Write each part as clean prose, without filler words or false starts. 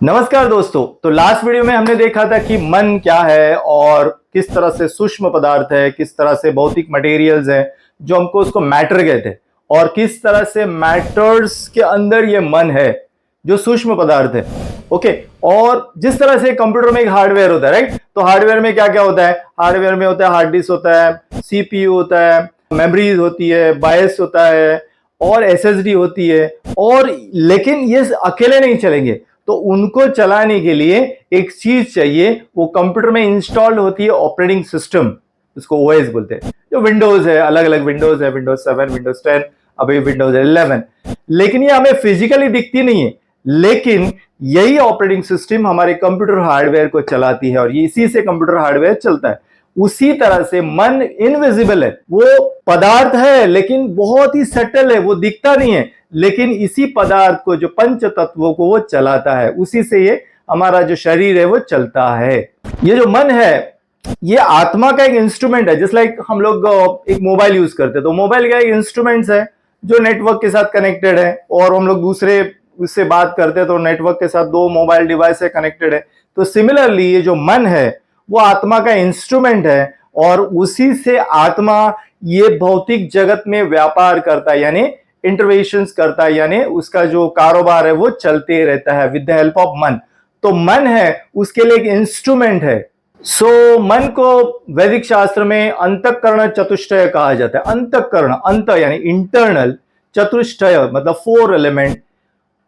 नमस्कार दोस्तों। तो लास्ट वीडियो में हमने देखा था कि मन क्या है और किस तरह से सूक्ष्म पदार्थ है, किस तरह से भौतिक मटेरियल्स है जो हमको उसको मैटर कहते, और किस तरह से मैटर्स के अंदर ये मन है जो सूक्ष्म पदार्थ है। ओके, और जिस तरह से कंप्यूटर में एक हार्डवेयर होता है, राइट। तो हार्डवेयर में क्या क्या होता है? हार्डवेयर में होता है हार्ड डिस्क होता है, सीपीयू होता है, मेमोरीज होती है, बायस होता है और एसएसडी होती है। और लेकिन ये अकेले नहीं चलेंगे, तो उनको चलाने के लिए एक चीज चाहिए, वो कंप्यूटर में इंस्टॉल्ड होती है ऑपरेटिंग सिस्टम, उसको ओएस बोलते हैं। जो विंडोज है, अलग अलग विंडोज है, विंडोज 7, विंडोज 10, अभी विंडोज 11। लेकिन ये हमें फिजिकली दिखती नहीं है, लेकिन यही ऑपरेटिंग सिस्टम हमारे कंप्यूटर हार्डवेयर को चलाती है और इसी से कंप्यूटर हार्डवेयर चलता है। उसी तरह से मन इनविजिबल है, वो पदार्थ है लेकिन बहुत ही सटल है, वो दिखता नहीं है, लेकिन इसी पदार्थ को, जो पंच तत्वों को वो चलाता है, उसी से ये हमारा जो शरीर है वो चलता है। ये जो मन है ये आत्मा का एक इंस्ट्रूमेंट है। जस्ट लाइक हम लोग एक मोबाइल यूज करते हैं, तो मोबाइल का एक इंस्ट्रूमेंट है जो नेटवर्क के साथ कनेक्टेड है, और हम लोग दूसरे उससे बात करते हैं तो नेटवर्क के साथ दो मोबाइल डिवाइस से कनेक्टेड है। तो सिमिलरली ये जो मन है वो आत्मा का इंस्ट्रूमेंट है, और उसी से आत्मा ये भौतिक जगत में व्यापार करता है, यानी इंटरवेंशंस करता है, यानी उसका जो कारोबार है वो चलते रहता है विद द हेल्प ऑफ मन। तो मन है उसके लिए एक इंस्ट्रूमेंट है। सो मन को वैदिक शास्त्र में अंतःकरण चतुष्टय कहा जाता है। अंतःकरण, अंत यानी इंटरनल, चतुष्टय मतलब 4 एलिमेंट,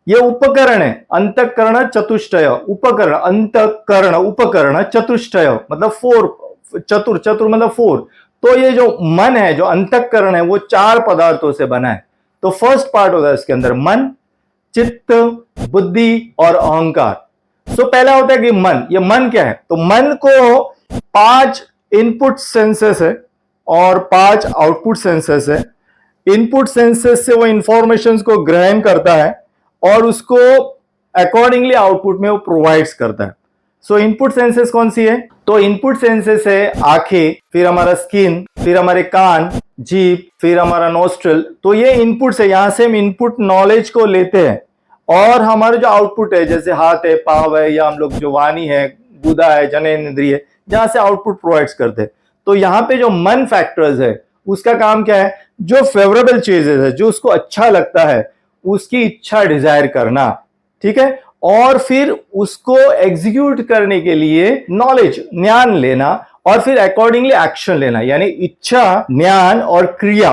ये उपकरण है। अंतःकरण चतुष्टय, उपकरण, अंतःकरण उपकरण, चतुष्टय मतलब 4, चतुर, चतुर मतलब 4। तो ये जो मन है, जो अंतःकरण है, वो 4 पदार्थों से बना है। तो फर्स्ट पार्ट होता है इसके अंदर मन, चित्त, बुद्धि और अहंकार। सो पहला होता है कि मन। ये मन क्या है? तो मन को 5 इनपुट सेंसेस है और 5 आउटपुट सेंसेस है। इनपुट सेंसेस से वो इंफॉर्मेशन को ग्रहण करता है और उसको अकॉर्डिंगली आउटपुट में वो प्रोवाइड्स करता है। सो इनपुट सेंसेस कौन सी है? तो इनपुट सेंसेस है आंखें, फिर हमारा स्किन, फिर हमारे कान, जीभ, फिर हमारा नोस्ट्रल। तो ये इनपुट्स है, यहां से हम इनपुट नॉलेज को लेते हैं, और हमारे जो आउटपुट है, जैसे हाथ है, पांव है, या हम लोग जो वाणी है, गुदा है, जननेंद्रिय, जहां से आउटपुट प्रोवाइड्स करते हैं। तो यहाँ पे जो मन फैक्टर्स है उसका काम क्या है? जो फेवरेबल चीजेस है, जो उसको अच्छा लगता है, उसकी इच्छा डिजायर करना, ठीक है, और फिर उसको एग्जीक्यूट करने के लिए नॉलेज, ज्ञान लेना, और फिर अकॉर्डिंगली एक्शन लेना, यानी इच्छा, ज्ञान और क्रिया।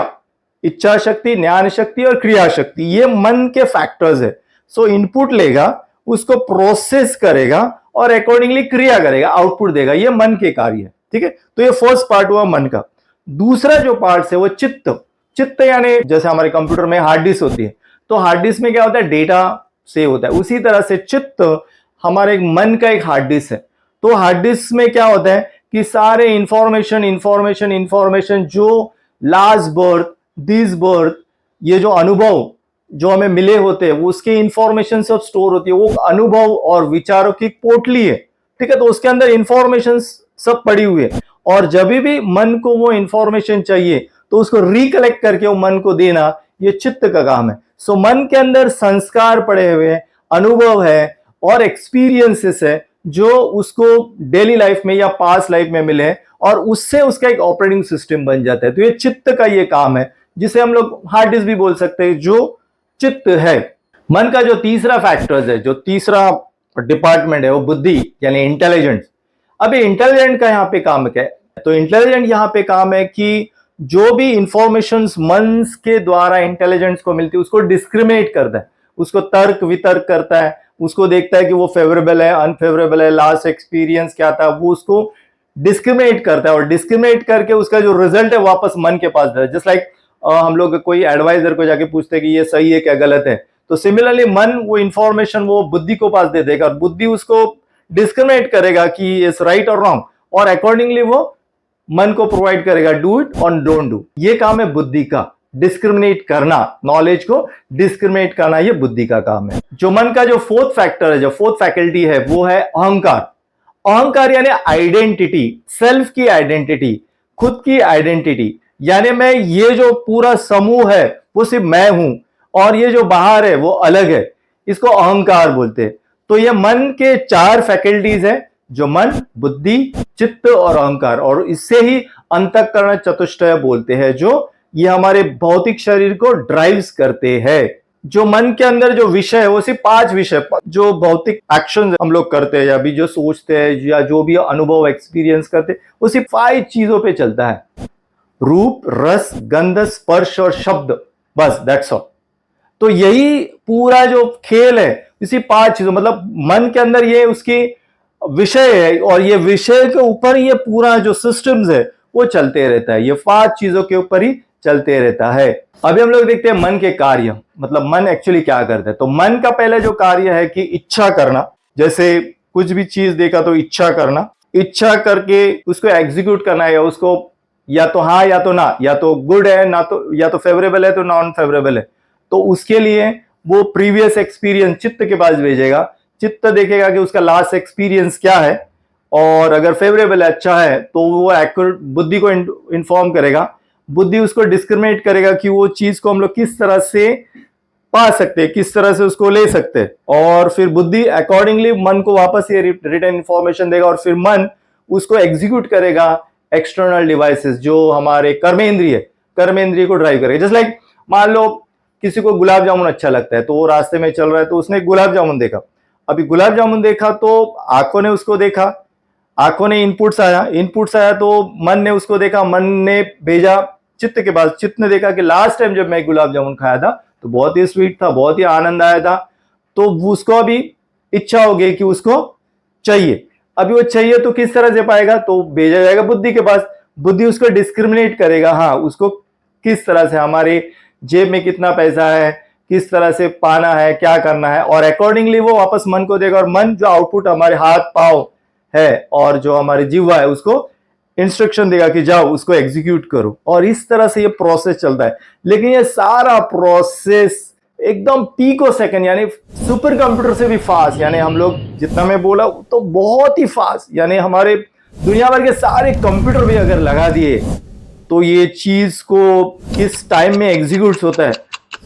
इच्छा शक्ति, ज्ञान शक्ति और क्रिया शक्ति, ये मन के फैक्टर्स है। सो इनपुट लेगा, उसको प्रोसेस करेगा और अकॉर्डिंगली क्रिया करेगा, आउटपुट देगा। ये मन के कार्य है, ठीक है। तो ये फर्स्ट पार्ट हुआ मन का। दूसरा जो पार्ट है वो चित्त। चित्त यानी जैसे हमारे कंप्यूटर में हार्ड डिस्क होती है, तो हार्ड डिस्क में क्या होता है? डेटा सेव होता है। उसी तरह से चित्त हमारे मन का एक हार्ड डिस्क है। तो हार्ड डिस्क में क्या होता है कि सारे इंफॉर्मेशन जो लास्ट बर्थ, दिस बर्थ, ये जो अनुभव जो हमें मिले होते हैं, वो उसके इंफॉर्मेशन सब स्टोर होती है। वो अनुभव और विचारों की पोटली है, ठीक है। तो उसके अंदर इंफॉर्मेशन सब पड़ी हुई है, और जब भी मन को वो इंफॉर्मेशन चाहिए तो उसको रिकलेक्ट करके वो मन को देना, ये चित्त का काम है। सो मन के अंदर संस्कार पड़े हुए हैं, अनुभव है और एक्सपीरियंसेस है जो उसको डेली लाइफ में या पास्ट लाइफ में मिले, और उससे उसका एक ऑपरेटिंग सिस्टम बन जाता है। तो ये चित्त का ये काम है, जिसे हम लोग हार्ड डिस्क भी बोल सकते हैं, जो चित्त है। मन का जो तीसरा फैक्टर्स है, जो तीसरा डिपार्टमेंट है, वो बुद्धि यानी इंटेलिजेंस। अभी इंटेलिजेंट का यहाँ पे काम क्या है? तो इंटेलिजेंट यहाँ पे काम है कि जो भी इंफॉर्मेशन मन के द्वारा इंटेलिजेंस को मिलती है, उसको डिस्क्रिमिनेट करता है, उसको तर्क वितर्क करता है, उसको देखता है कि वो फेवरेबल है, अनफेवरेबल है, लास्ट एक्सपीरियंस क्या था, वो उसको डिस्क्रिमिनेट करता है, और डिस्क्रिमिनेट करके उसका जो रिजल्ट है वापस मन के पास देता है। जस्ट लाइक हम लोग कोई एडवाइजर को जाके पूछते हैं कि ये सही है क्या गलत है, तो सिमिलरली मन वो इंफॉर्मेशन वो बुद्धि को पास दे देगा, और बुद्धि उसको डिस्क्रिमिनेट करेगा कि इट्स राइट और रॉन्ग, और अकॉर्डिंगली वो मन को प्रोवाइड करेगा, डू इट और डोंट डू। ये काम है बुद्धि का, डिस्क्रिमिनेट करना, नॉलेज को डिस्क्रिमिनेट करना, ये बुद्धि का काम है। जो मन का जो फोर्थ फैक्टर है, जो फोर्थ फैकल्टी है, वो है अहंकार। अहंकार यानी आइडेंटिटी, सेल्फ की आइडेंटिटी, खुद की आइडेंटिटी, यानी मैं, ये जो पूरा समूह है वो सिर्फ मैं हूं, और ये जो बाहर है वो अलग है, इसको अहंकार बोलते हैं। तो ये मन के 4 फैकल्टीज है, जो मन, बुद्धि, चित्त और अहंकार, और इससे ही अंतःकरण चतुष्टय बोलते हैं, जो ये हमारे भौतिक शरीर को ड्राइव्स करते हैं। जो मन के अंदर जो विषय है वो सिर्फ 5 विषय, जो भौतिक एक्शन हम लोग करते हैं या भी जो सोचते हैं या जो भी अनुभव एक्सपीरियंस करते हैं, वो सिर्फ 5 चीजों पे चलता है, रूप, रस, गंध, स्पर्श और शब्द, बस दैट्स ऑल। तो यही पूरा जो खेल है इसी 5 चीजों, मतलब मन के अंदर ये उसकी विषय है और ये विषय के ऊपर ये पूरा जो सिस्टम्स है वो चलते रहता है, ये 5 चीजों के ऊपर ही चलते रहता है। अभी हम लोग देखते हैं मन के कार्य, मतलब मन एक्चुअली क्या करता है। तो मन का पहले जो कार्य है कि इच्छा करना, जैसे कुछ भी चीज देखा तो इच्छा करना, इच्छा करके उसको एग्जीक्यूट करना है, उसको या तो हाँ या तो ना, या तो गुड है ना, तो या तो फेवरेबल है तो नॉन फेवरेबल है। तो उसके लिए वो प्रीवियस एक्सपीरियंस चित्त के पास भेजेगा, चित्त देखेगा कि उसका लास्ट एक्सपीरियंस क्या है, और अगर फेवरेबल है, अच्छा है, तो वो एक्यूरेट बुद्धि को इन्फॉर्म करेगा, बुद्धि उसको डिस्क्रिमिनेट करेगा कि वो चीज को हम लोग किस तरह से पा सकते हैं, किस तरह से उसको ले सकते हैं, और फिर बुद्धि अकॉर्डिंगली मन को वापस ये रिटर्न इंफॉर्मेशन देगा, और फिर मन उसको एग्जीक्यूट करेगा एक्सटर्नल डिवाइसेस, जो हमारे कर्मेंद्रिय को ड्राइव करेगा। जस्ट लाइक मान लो किसी को गुलाब जामुन अच्छा लगता है, तो वो रास्ते में चल रहा है, तो उसने गुलाब जामुन देखा। अभी गुलाब जामुन देखा तो आंखों ने उसको देखा, आंखों ने इनपुट्स आया तो मन ने उसको देखा, मन ने भेजा चित्त के पास, चित्त ने देखा कि लास्ट टाइम जब मैं गुलाब जामुन खाया था तो बहुत ही स्वीट था, बहुत ही आनंद आया था, तो उसको अभी इच्छा हो गई कि उसको चाहिए। अभी वो चाहिए तो किस तरह से पाएगा, तो भेजा जाएगा बुद्धि के पास, बुद्धि उसको डिस्क्रिमिनेट करेगा, हाँ उसको किस तरह से, हमारे जेब में कितना पैसा है, किस तरह से पाना है, क्या करना है, और अकॉर्डिंगली वो वापस मन को देगा, और मन जो आउटपुट हमारे हाथ पांव है और जो हमारी जीवा है उसको इंस्ट्रक्शन देगा कि जाओ उसको एग्जीक्यूट करो, और इस तरह से ये प्रोसेस चलता है। लेकिन ये सारा प्रोसेस एकदम पीको सेकंड, यानी सुपर कंप्यूटर से भी फास्ट, यानी हम लोग जितना मैं बोला तो बहुत ही फास्ट, यानी हमारे दुनिया भर के सारे कंप्यूटर भी अगर लगा दिए तो ये चीज को किस टाइम में एग्जीक्यूट होता है,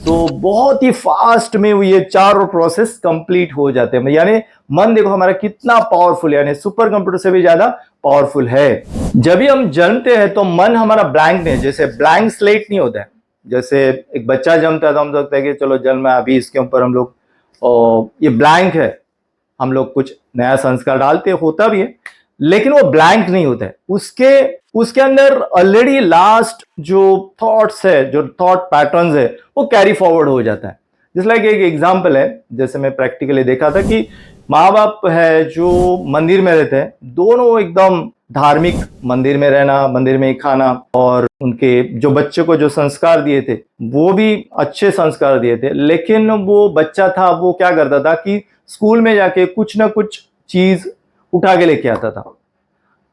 तो बहुत ही फास्ट में ये चारों प्रोसेस कंप्लीट हो जाते हैं। यानी मन देखो हमारा कितना पावरफुल है, यानी सुपर कंप्यूटर से भी ज्यादा पावरफुल है। जब भी हम जन्मते हैं तो मन हमारा ब्लैंक नहीं, जैसे ब्लैंक स्लेट नहीं होता है। जैसे एक बच्चा जन्मता है तो हम सोचते हैं कि चलो जन्म है, अभी इसके ऊपर हम लोग ये ब्लैंक है, हम लोग कुछ नया संस्कार डालते, होता भी है, लेकिन वो ब्लैंक नहीं होता है, उसके अंदर ऑलरेडी लास्ट जो थॉट्स है, जो थॉट पैटर्न्स है, वो कैरी फॉरवर्ड हो जाता है। जिस लाइक एक एग्जांपल है, जैसे मैं प्रैक्टिकली देखा था कि माँ बाप है जो मंदिर में रहते हैं, दोनों एकदम धार्मिक, मंदिर में रहना, मंदिर में ही खाना, और उनके जो बच्चे को जो संस्कार दिए थे वो भी अच्छे संस्कार दिए थे, लेकिन वो बच्चा था वो क्या करता था कि स्कूल में जाके कुछ ना कुछ चीज उठा के लेके आता था।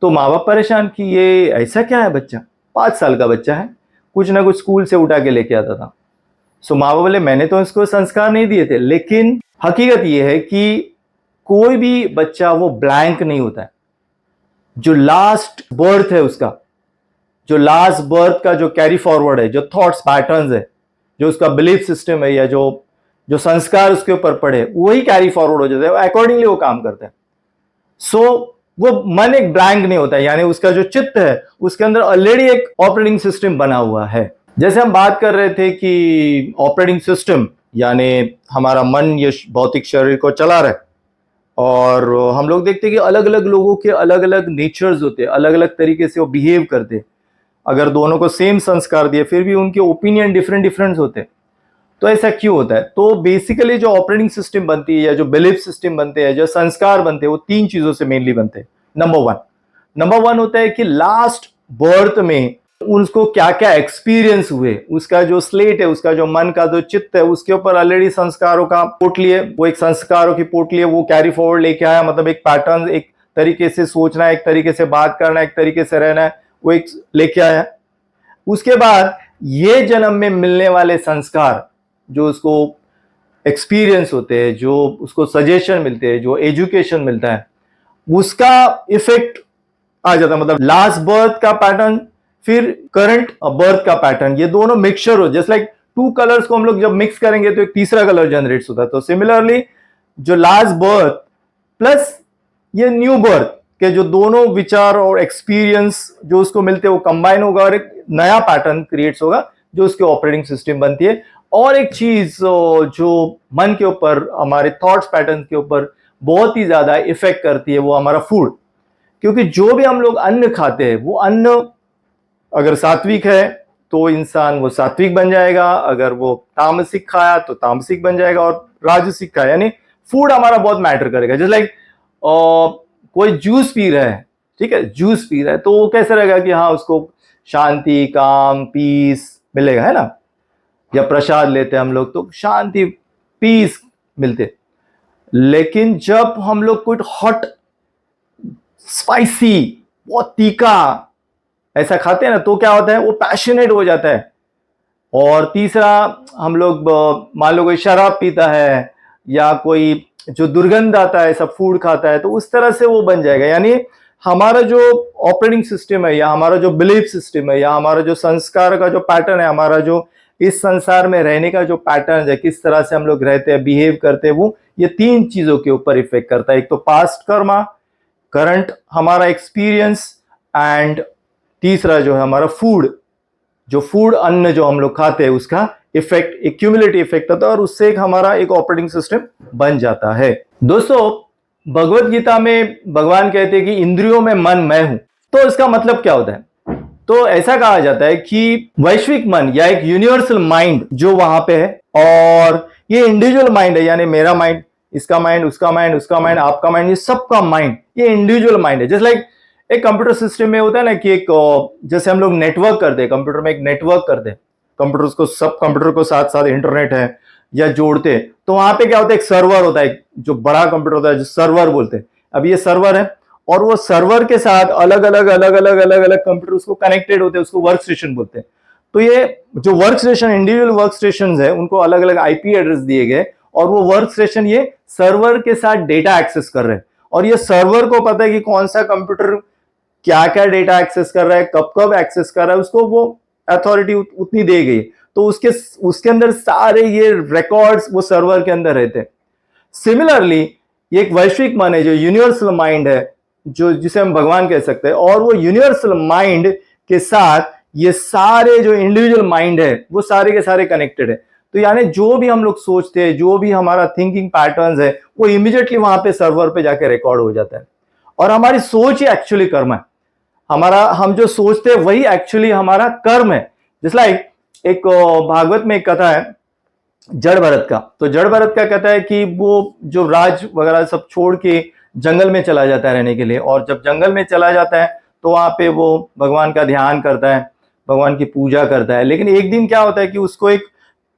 तो माँ बाप परेशान कि ये ऐसा क्या है, बच्चा 5 साल का बच्चा है, कुछ ना कुछ स्कूल से उठा के लेके आता था। सो माँ बाप बोले मैंने तो इसको संस्कार नहीं दिए थे, लेकिन हकीकत ये है कि कोई भी बच्चा वो ब्लैंक नहीं होता है। जो लास्ट बर्थ है उसका, जो लास्ट बर्थ का जो कैरी फॉरवर्ड है, जो थॉट्स पैटर्न्स है, जो उसका बिलीफ सिस्टम है, या जो संस्कार उसके ऊपर पड़े, वही कैरी फॉरवर्ड हो जाता है, अकॉर्डिंगली वो काम करता है। सो वो मन एक ब्लैंक नहीं होता है, यानी उसका जो चित्त है उसके अंदर ऑलरेडी एक ऑपरेटिंग सिस्टम बना हुआ है। जैसे हम बात कर रहे थे कि ऑपरेटिंग सिस्टम यानी हमारा मन ये भौतिक शरीर को चला रहा है, और हम लोग देखते हैं कि अलग अलग लोगों के अलग अलग नेचर्स होते हैं, अलग अलग तरीके से वो बिहेव करते हैं। अगर दोनों को सेम संस्कार दिए फिर भी उनके ओपिनियन डिफरेंट होते हैं। तो ऐसा क्यों होता है? तो बेसिकली जो ऑपरेटिंग सिस्टम बनती है या जो बिलीफ सिस्टम बनते हैं, जो संस्कार बनते हैं, वो 3 चीजों से मेनली बनते हैं। नंबर वन होता है कि लास्ट बर्थ में उसको क्या क्या एक्सपीरियंस हुए, उसका जो स्लेट है, उसका जो मन का जो चित्त है, उसके ऊपर ऑलरेडी संस्कारों का पोटली है, वो एक संस्कारों की पोटली है, वो कैरी फॉरवर्ड लेके आया, मतलब एक पैटर्न, एक तरीके से सोचना, एक तरीके से बात करना, एक तरीके से रहना है, वो एक लेके आया। उसके बाद ये जन्म में मिलने वाले संस्कार, जो उसको एक्सपीरियंस होते हैं, जो उसको सजेशन मिलते हैं, जो एजुकेशन मिलता है, उसका इफेक्ट आ जाता है। मतलब लास्ट बर्थ का पैटर्न फिर करंट बर्थ का पैटर्न, ये दोनों मिक्सचर हो, जस्ट लाइक 2 कलर्स को हम लोग जब मिक्स करेंगे तो एक तीसरा कलर जनरेट होता है। तो सिमिलरली जो लास्ट बर्थ प्लस ये न्यू बर्थ के जो दोनों विचार और एक्सपीरियंस जो उसको मिलते हैं वो कंबाइन होगा और एक नया पैटर्न क्रिएट्स होगा जो उसके ऑपरेटिंग सिस्टम बनती है। और एक चीज जो मन के ऊपर, हमारे थॉट्स पैटर्न के ऊपर बहुत ही ज्यादा इफेक्ट करती है वो हमारा फूड। क्योंकि जो भी हम लोग अन्न खाते हैं वो अन्न अगर सात्विक है तो इंसान वो सात्विक बन जाएगा, अगर वो तामसिक खाया तो तामसिक बन जाएगा, और राजसिक खाया यानी फूड हमारा बहुत मैटर करेगा। जैसे लाइक कोई जूस पी रहा है, ठीक है, जूस पी रहा है तो वो कैसे रहेगा कि हाँ उसको शांति, काम, पीस मिलेगा, है ना। या प्रसाद लेते हैं हम लोग तो शांति, पीस मिलते। लेकिन जब हम लोग कोई हॉट, स्पाइसी, बहुत तीखा ऐसा खाते हैं ना तो क्या होता है, वो पैशनेट हो जाता है। और तीसरा, हम लोग मान लो कोई शराब पीता है या कोई जो दुर्गंध आता है सब फूड खाता है तो उस तरह से वो बन जाएगा। यानी हमारा जो ऑपरेटिंग सिस्टम है या हमारा जो बिलीफ सिस्टम है या हमारा जो संस्कार का जो पैटर्न है, हमारा जो इस संसार में रहने का जो पैटर्न है, किस तरह से हम लोग रहते हैं, बिहेव करते हैं, वो ये तीन चीजों के ऊपर इफेक्ट करता है। एक तो पास्ट कर्मा, करंट हमारा एक्सपीरियंस, एंड तीसरा जो है हमारा फूड, जो फूड अन्न जो हम लोग खाते हैं उसका इफेक्ट, एक क्यूमुलेटिव इफेक्ट होता है और उससे एक हमारा एक ऑपरेटिंग सिस्टम बन जाता है। दोस्तों, भगवत गीता में भगवान कहते हैं कि इंद्रियों में मन मैं हूं। तो इसका मतलब क्या होता है? तो ऐसा कहा जाता है कि वैश्विक मन या एक यूनिवर्सल माइंड जो वहां पे है, और ये इंडिविजुअल माइंड है, यानी मेरा माइंड, इसका माइंड, उसका माइंड, उसका माइंड, आपका माइंड, ये सबका माइंड, ये इंडिविजुअल माइंड है। जस्ट लाइक एक कंप्यूटर सिस्टम में होता है ना कि एक जैसे हम लोग नेटवर्क करते हैं, कंप्यूटर में एक नेटवर्क करते हैं, कंप्यूटर्स को, सब कंप्यूटर को साथ साथ इंटरनेट है या जोड़ते हैं, तो वहां पे क्या होता है, एक सर्वर होता है, जो बड़ा कंप्यूटर होता है जो सर्वर बोलते हैं। अब ये सर्वर है और वो सर्वर के साथ अलग अलग कंप्यूटर उसको कनेक्टेड होते हैं, उसको वर्क स्टेशन बोलते हैं। तो ये जो work station, individual work station है, उनको अलग अलग आईपी एड्रेस दिए गए और वो वर्क स्टेशन ये सर्वर के साथ डेटा एक्सेस कर रहे हैं। और ये सर्वर को पता है कि कौन सा कंप्यूटर क्या क्या डेटा एक्सेस कर रहा है, कब कब एक्सेस कर रहा है, उसको वो अथॉरिटी उतनी दे गई। तो उसके अंदर सारे ये रिकॉर्ड्स वो सर्वर के अंदर रहते हैं। सिमिलरली ये एक वैश्विक मन है जो यूनिवर्सल माइंड है, जो जिसे हम भगवान कह सकते हैं, और वो यूनिवर्सल माइंड के साथ ये सारे जो इंडिविजुअल माइंड है वो सारे के सारे कनेक्टेड है। तो यानी जो भी हम लोग सोचते हैं, जो भी हमारा थिंकिंग पैटर्न्स है, वो इमीडिएटली वहां पे सर्वर पे जाके रिकॉर्ड हो जाता है। और हमारी सोच ही एक्चुअली कर्म है। हमारा, हम जो सोचते हैं वही एक्चुअली हमारा कर्म है। जिस लाइक एक भागवत में एक कथा है जड़ भरत का। तो जड़ भरत का कहता है कि वो जो राज वगैरह सब छोड़ के जंगल में चला जाता है रहने के लिए, और जब जंगल में चला जाता है तो वहां पे वो भगवान का ध्यान करता है, भगवान की पूजा करता है। लेकिन एक दिन क्या होता है कि उसको एक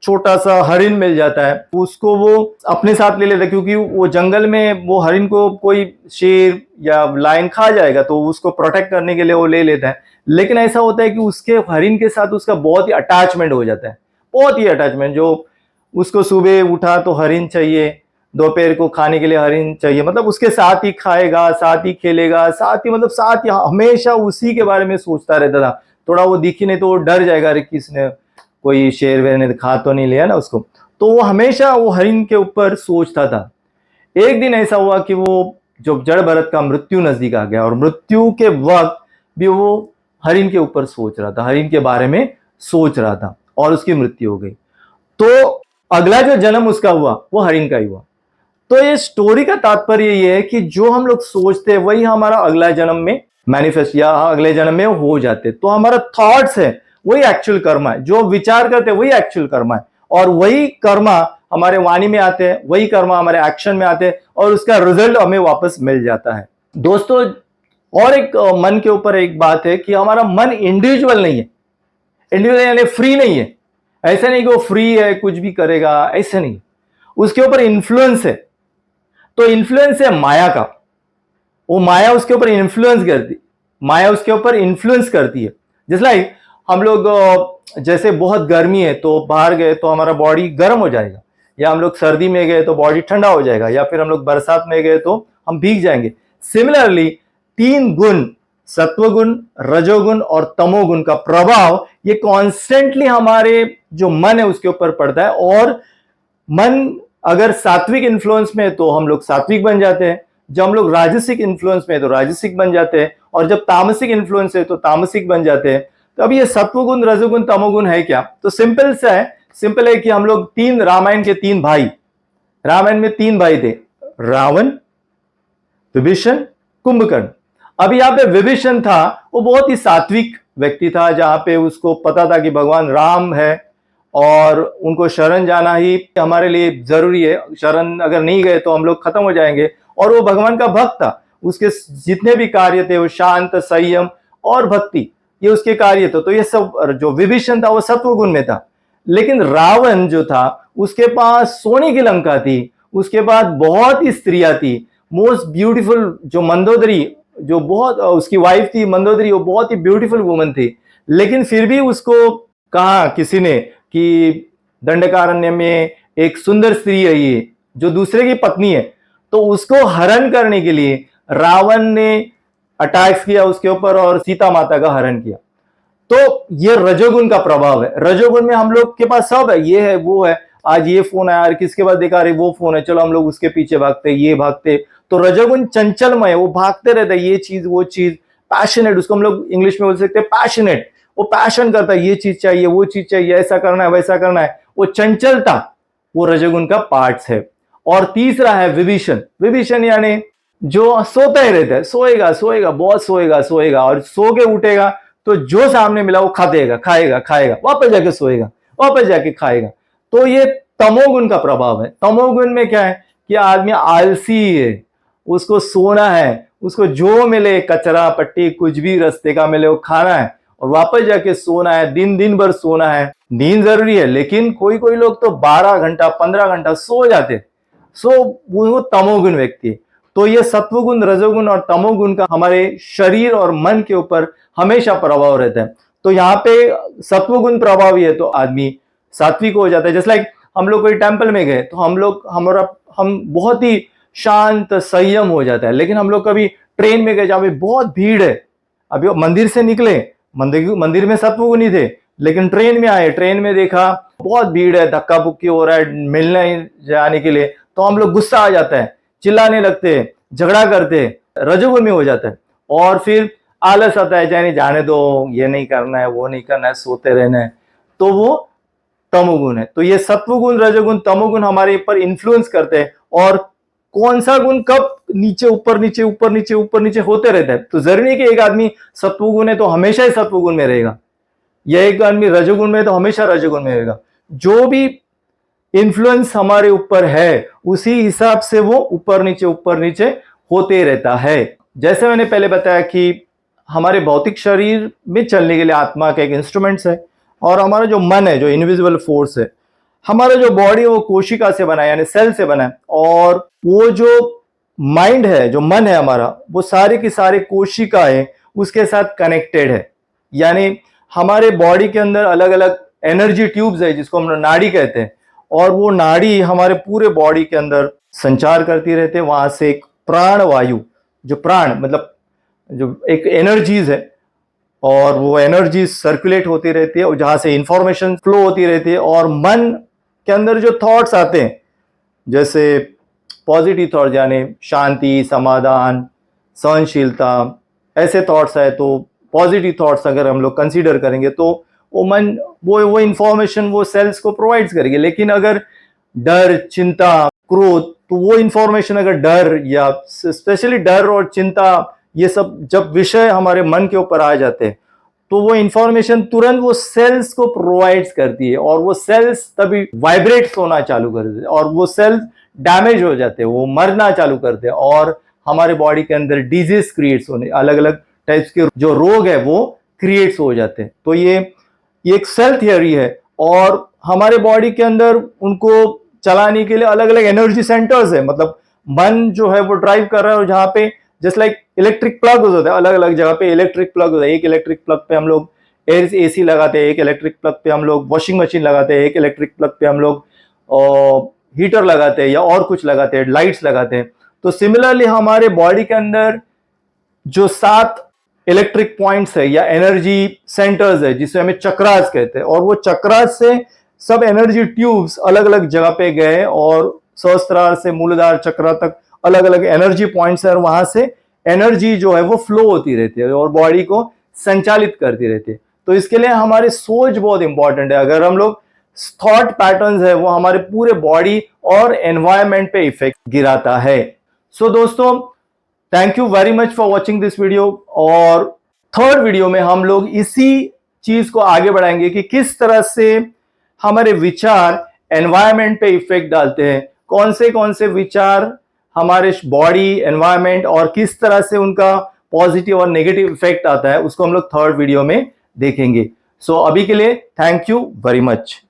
छोटा सा हरिन मिल जाता है, उसको वो अपने साथ ले लेता है, क्योंकि वो जंगल में वो हरिन को कोई शेर या लायन खा जाएगा, तो उसको प्रोटेक्ट करने के लिए वो ले लेता है। लेकिन ऐसा होता है कि उसके हरिन के साथ उसका बहुत ही अटैचमेंट हो जाता है, बहुत ही अटैचमेंट, जो उसको सुबह उठा तो हरिन चाहिए, दोपहर को खाने के लिए हरिन चाहिए, मतलब उसके साथ ही खाएगा, साथ ही खेलेगा, साथ ही, मतलब साथ ही हमेशा उसी के बारे में सोचता रहता था। थोड़ा वो दिखी नहीं तो वो डर जाएगा, अरे किसने, कोई शेर वेर ने खा तो नहीं लिया ना उसको। तो वो हमेशा वो हरिन के ऊपर सोचता था। एक दिन ऐसा हुआ कि वो जब जड़ भरत का मृत्यु नजदीक आ गया और मृत्यु के वक्त भी वो हरिन के ऊपर सोच रहा था, हरिन के बारे में सोच रहा था, और उसकी मृत्यु हो गई। तो अगला जो जन्म उसका हुआ वो हरिन का ही हुआ। तो ये स्टोरी का तात्पर्य ये है कि जो हम लोग सोचते हैं वही हमारा अगला जन्म में मैनिफेस्ट या अगले जन्म में हो जाते। तो हमारा थॉट्स है वही एक्चुअल कर्मा है, जो विचार करते हैं वही एक्चुअल कर्मा है, और वही कर्मा हमारे वाणी में आते हैं, वही कर्मा हमारे एक्शन में आते हैं, और उसका रिजल्ट हमें वापस मिल जाता है। दोस्तों, और एक मन के ऊपर एक बात है कि हमारा मन इंडिविजुअल नहीं है। इंडिविजुअल यानी फ्री नहीं है। ऐसा नहीं कि वो फ्री है कुछ भी करेगा, ऐसा नहीं। उसके ऊपर इन्फ्लुएंस है। तो इन्फ्लुएंस है माया का, वो माया उसके ऊपर इन्फ्लुएंस करती, माया उसके ऊपर इन्फ्लुएंस करती है। जैसे लाइक हम लोग जैसे बहुत गर्मी है तो बाहर गए तो हमारा बॉडी गर्म हो जाएगा, या हम लोग सर्दी में गए तो बॉडी ठंडा हो जाएगा, या फिर हम लोग बरसात में गए तो हम भीग जाएंगे। सिमिलरली तीन गुण, सत्वगुण, रजोगुण और तमोगुण का प्रभाव ये कॉन्स्टेंटली हमारे जो मन है उसके ऊपर पड़ता है। और मन अगर सात्विक इन्फ्लुएंस में है तो हम लोग सात्विक बन जाते हैं, जब हम लोग राजसिक इन्फ्लुएंस में है तो राजसिक बन जाते हैं, और जब तामसिक इन्फ्लुएंस है तो तामसिक बन जाते हैं। तो अब ये सत्वगुण, रजोगुण, तमोगुण है क्या? तो सिंपल सा है, सिंपल है कि हम लोग तीन, रामायण के तीन भाई, रामायण में तीन भाई थे, रावण, विभीषण, कुंभकर्ण। अब यहाँ पे विभीषण था, वो बहुत ही सात्विक व्यक्ति था, जहां पे उसको पता था कि भगवान राम है और उनको शरण जाना ही हमारे लिए जरूरी है, शरण अगर नहीं गए तो हम लोग खत्म हो जाएंगे। और वो भगवान का भक्त था, उसके जितने भी कार्य थे वो शांत, संयम और भक्ति, ये उसके कार्य थे। तो ये सब, जो विभीषण था वो सत्वगुण में था। लेकिन रावण जो था, उसके पास सोने की लंका थी, उसके बाद बहुत ही स्त्रियां थी, मोस्ट ब्यूटीफुल, जो मंदोदरी, जो बहुत, उसकी वाइफ थी मंदोदरी, वो बहुत ही ब्यूटीफुल वुमन थी। लेकिन फिर भी उसको कहा किसी ने कि दंडकारण्य में एक सुंदर स्त्री है ये, जो दूसरे की पत्नी है, तो उसको हरण करने के लिए रावण ने अटैक किया उसके ऊपर और सीता माता का हरण किया। तो ये रजोगुण का प्रभाव है। रजोगुण में हम लोग के पास सब है, ये है, वो है, आज ये फोन है यार, किसके पास देखा, अरे वो फोन है, चलो हम लोग उसके पीछे भागते, ये भागते। तो रजोगुण चंचलमय, वो भागते रहता है, ये चीज वो चीज, पैशनेट, उसको हम लोग इंग्लिश में बोल सकते हैं पैशनेट, वो पैशन करता है, ये चीज चाहिए, वो चीज चाहिए, ऐसा करना है, वैसा करना है, वो चंचलता, वो रजोगुण का पार्ट्स है। और तीसरा है विभीषण। विभीषण यानी जो सोता ही रहता है, सोएगा सोएगा, बहुत सोएगा सोएगा, और सो के उठेगा तो जो सामने मिला वो खा देगा, खाएगा खाएगा, वापस जाके सोएगा, वापस जाके खाएगा। तो ये तमोगुण का प्रभाव है। तमोगुण में क्या है कि आदमी आलसी है, उसको सोना है, उसको जो मिले, कचरा पट्टी कुछ भी रास्ते का मिले वो खाना है और वापस जाके सोना है, दिन दिन भर सोना है। नींद जरूरी है, लेकिन कोई कोई लोग तो 12 घंटा 15 घंटा सो जाते, सो वो तमोगुण व्यक्ति है। तो ये सत्वगुण, रजोगुण और तमोगुण का हमारे शरीर और मन के ऊपर हमेशा प्रभाव रहता है। तो यहाँ पे सत्वगुण प्रभावी है तो आदमी सात्विक हो जाता है। जैसे लाइक हम लोग कोई टेंपल में गए तो हम बहुत ही शांत, संयम हो जाता है। लेकिन हम लोग कभी ट्रेन में गए जहाँ पे बहुत भीड़ है, अभी मंदिर से निकले, मंदिर में सत्वगुण ही थे, लेकिन ट्रेन में आए, ट्रेन में देखा बहुत भीड़ है, धक्का बुक्की हो रहा है मिलने जाने के लिए, तो हम लोग गुस्सा आ जाता है, चिल्लाने लगते हैं, झगड़ा करते हैं, रजोगुण में हो जाता है। और फिर आलस आता है, चाहे जाने दो, ये नहीं करना है, वो नहीं करना है, सोते रहना है, तो वो तमोगुण है। तो ये सत्वगुण, रजोगुण, तमोगुण हमारे ऊपर इन्फ्लुएंस करते हैं, और कौन सा गुण कब नीचे ऊपर नीचे ऊपर नीचे ऊपर नीचे होते रहता है। तो जरूरी नहीं कि एक आदमी सत्वगुण है तो हमेशा ही सत्वगुण में रहेगा, या एक आदमी रजोगुण में है तो हमेशा रजोगुण में रहेगा। जो भी इन्फ्लुएंस हमारे ऊपर है उसी हिसाब से वो ऊपर नीचे होते रहता है। जैसे मैंने पहले बताया कि हमारे भौतिक शरीर में चलने के लिए आत्मा का एक इंस्ट्रूमेंट्स है, और हमारा जो मन है, जो इनविजिबल फोर्स है, हमारा जो बॉडी है वो कोशिका से बना है, यानी सेल से बना है। और वो जो माइंड है, जो मन है हमारा, वो सारे की सारे कोशिकाएं उसके साथ कनेक्टेड है। यानी हमारे बॉडी के अंदर अलग अलग एनर्जी ट्यूब्स है, जिसको हम नाड़ी कहते हैं, और वो नाड़ी हमारे पूरे बॉडी के अंदर संचार करती रहते हैं। वहां से एक प्राण वायु, जो प्राण मतलब जो एक एनर्जीज है, और वो एनर्जी सर्कुलेट होती रहती है, और जहां से इंफॉर्मेशन फ्लो होती रहती है। और मन के अंदर जो थॉट्स आते हैं, जैसे पॉजिटिव थॉट्स, यानी शांति, समाधान, सहनशीलता, ऐसे थॉट्स है, तो पॉजिटिव थॉट्स अगर हम लोग कंसीडर करेंगे तो वो मन वो इंफॉर्मेशन वो सेल्स को प्रोवाइड करेगी। लेकिन अगर डर, चिंता, क्रोध, तो वो इंफॉर्मेशन अगर डर, या स्पेशली डर और चिंता, ये सब जब विषय हमारे मन के ऊपर आ जाते हैं, तो वो इंफॉर्मेशन तुरंत वो सेल्स को प्रोवाइड करती है, और वो सेल्स तभी वाइब्रेट होना चालू कर देते हैं, और वो सेल्स डैमेज हो जाते हैं, वो मरना चालू करते हैं, और हमारे बॉडी के अंदर डिजीज क्रिएट्स होने, अलग अलग टाइप्स के जो रोग है वो क्रिएट्स हो जाते हैं। तो ये एक सेल थियरी है, और हमारे बॉडी के अंदर उनको चलाने के लिए अलग अलग एनर्जी सेंटर्स है। मतलब मन जो है वो ड्राइव कर रहा है, और जहाँ पे जस्ट लाइक इलेक्ट्रिक प्लग होता है, अलग अलग जगह पे इलेक्ट्रिक प्लग होता है। एक इलेक्ट्रिक प्लग पे हम लोग एसी लगाते हैं, एक इलेक्ट्रिक प्लग पे हम लोग वॉशिंग मशीन लगाते हैं, एक इलेक्ट्रिक प्लग पे हम लोग हीटर लगाते हैं, या और कुछ लगाते हैं, लाइट्स लगाते हैं। तो सिमिलरली हमारे बॉडी के अंदर जो 7 इलेक्ट्रिक पॉइंट्स है, या एनर्जी सेंटर्स है, जिसे हमें चक्रास कहते हैं, और वो चक्रास से सब एनर्जी ट्यूब्स अलग अलग जगह पे गए, और सहस्त्रार से मूलाधार चक्र तक अलग अलग एनर्जी पॉइंट्स है और वहां से एनर्जी जो है वो फ्लो होती रहती है और बॉडी को संचालित करती रहती है। तो इसके लिए हमारी सोच बहुत इंपॉर्टेंट है। अगर हम लोग थॉट पैटर्न्स है वो हमारे पूरे बॉडी और एनवायरनमेंट पे इफेक्ट गिराता है। सो दोस्तों, thank you very much for watching this video. और थर्ड वीडियो में हम लोग इसी चीज को आगे बढ़ाएंगे कि किस तरह से हमारे विचार एनवायरनमेंट पे इफेक्ट डालते हैं, कौन से विचार हमारे बॉडी एनवायरनमेंट और किस तरह से उनका पॉजिटिव और नेगेटिव इफेक्ट आता है, उसको हम लोग थर्ड वीडियो में देखेंगे। सो अभी के लिए थैंक यू वेरी मच।